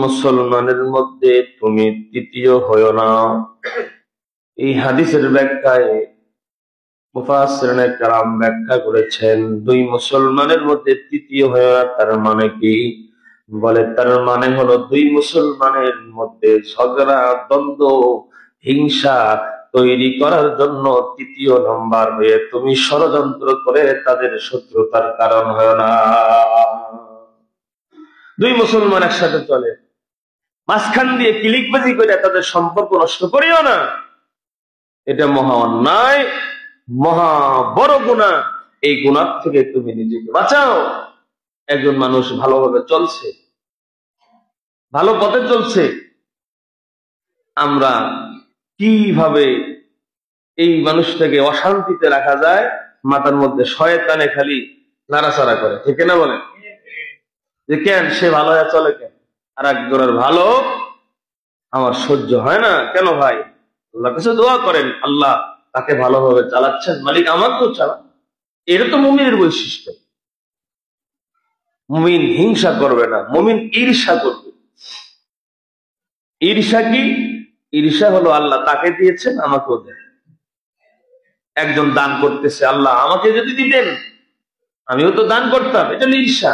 মুসলমানের মধ্যে তুমি তৃতীয় হয়ো না। এই হাদিসের ব্যাখ্যায় মুফাসসিরিনে কেরাম ব্যাখ্যা করেছেন, দুই মুসলমানের মধ্যে তৃতীয় হয়ো না তার মানে কি? বলে তার মানে হলো দুই মুসলমানের মধ্যে ঝগড়া, দ্বন্দ্ব, হিংসা তৈরি করার জন্য তৃতীয় নম্বর হয়ে তুমি ষড়যন্ত্র করে তাদের শত্রুতার কারণ হয় না। দুই মুসলমান একসাথে চলে, মাঝখান দিয়ে কিলিকবাজি করে তাদের সম্পর্ক নষ্ট করিও না। এটা মহা অন্যায়, মহা বড় গুনাহ। এই গুনাহ থেকে তুমি নিজেকে বাঁচাও। একজন মানুষ ভালোভাবে চলছে, ভালো পথে চলছে, আমরা কিভাবে এই মানুষটাকে অশান্তিতে রাখা যায়? মাথার মধ্যে শয়তানে খালি নাড়াচাড়া করে, ঠিক না বলেন? যে কেন সে ভালো হয়ে চলে, কেন আর একজনের ভালো আমার সহ্য হয় না কেন? ভাই আল্লাহর কাছে দোয়া করেন, আল্লাহ তাকে ভালোভাবে চালাচ্ছেন, মালিক আমাকেও চালান। এটা তো মুমিনের বৈশিষ্ট্য। মুমিন হিংসা করবে না, মুমিন ঈর্ষা করবে। ঈর্ষা কি? ঈর্ষা হলো আল্লাহ তাকে দিয়েছেন আমাকেও দেন। একজন দান করতেছে, আল্লাহ আমাকে যদি দিতেন আমিও তো দান করতাম, এটা ঈর্ষা।